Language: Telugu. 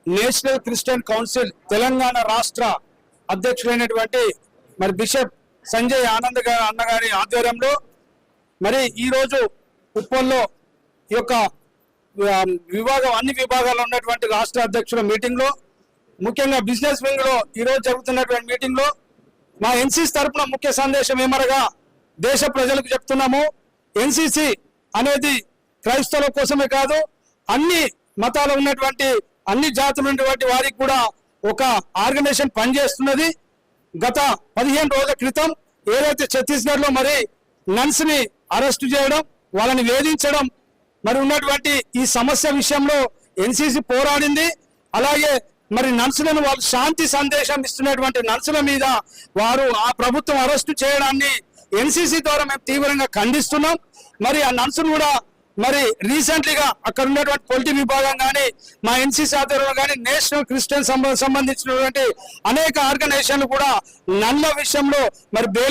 నేషనల్ క్రిస్టియన్ కౌన్సిల్ తెలంగాణ రాష్ట్ర అధ్యక్షులైనటువంటి మరి బిషప్ సంజయ్ ఆనంద్ అన్నగారి ఆధ్వర్యంలో మరి ఈరోజు ఉప్పల్లో ఈ యొక్క అన్ని విభాగాల్లో ఉన్నటువంటి రాష్ట్ర అధ్యక్షుల మీటింగ్ లో ముఖ్యంగా బిజినెస్ వింగ్ లో ఈరోజు జరుగుతున్నటువంటి మీటింగ్ లో మా ఎన్సీసీ తరఫున ముఖ్య సందేశం ఏమనగా దేశ ప్రజలకు చెప్తున్నాము, ఎన్సీసీ అనేది క్రైస్తవుల కోసమే కాదు, అన్ని మతాలు ఉన్నటువంటి అన్ని జాతులు ఉన్నటువంటి వారికి కూడా ఒక ఆర్గనైజేషన్ పనిచేస్తున్నది. గత 15 రోజుల క్రితం ఏదైతే ఛత్తీస్గఢ్ లో మరి నన్స్ ని అరెస్టు చేయడం, వాళ్ళని వేధించడం మరి ఉన్నటువంటి ఈ సమస్య విషయంలో ఎన్సీసీ పోరాడింది. అలాగే మరి నర్సులను వాళ్ళు శాంతి సందేశం ఇస్తున్నటువంటి నర్సుల మీద వారు ఆ ప్రభుత్వం అరెస్టు చేయడాన్ని ఎన్సీసీ ద్వారా మేము తీవ్రంగా ఖండిస్తున్నాం. మరి ఆ నర్సులు కూడా మరి రీసెంట్లీగా అక్కడ ఉన్నటువంటి పొలిటిక్ విభాగం కానీ మా ఎన్సీసీ ఆధ్వర్యంలో కానీ నేషనల్ క్రిస్టియన్ సంబంధించినటువంటి అనేక ఆర్గనైజేషన్లు కూడా నల్ల విషయంలో మరి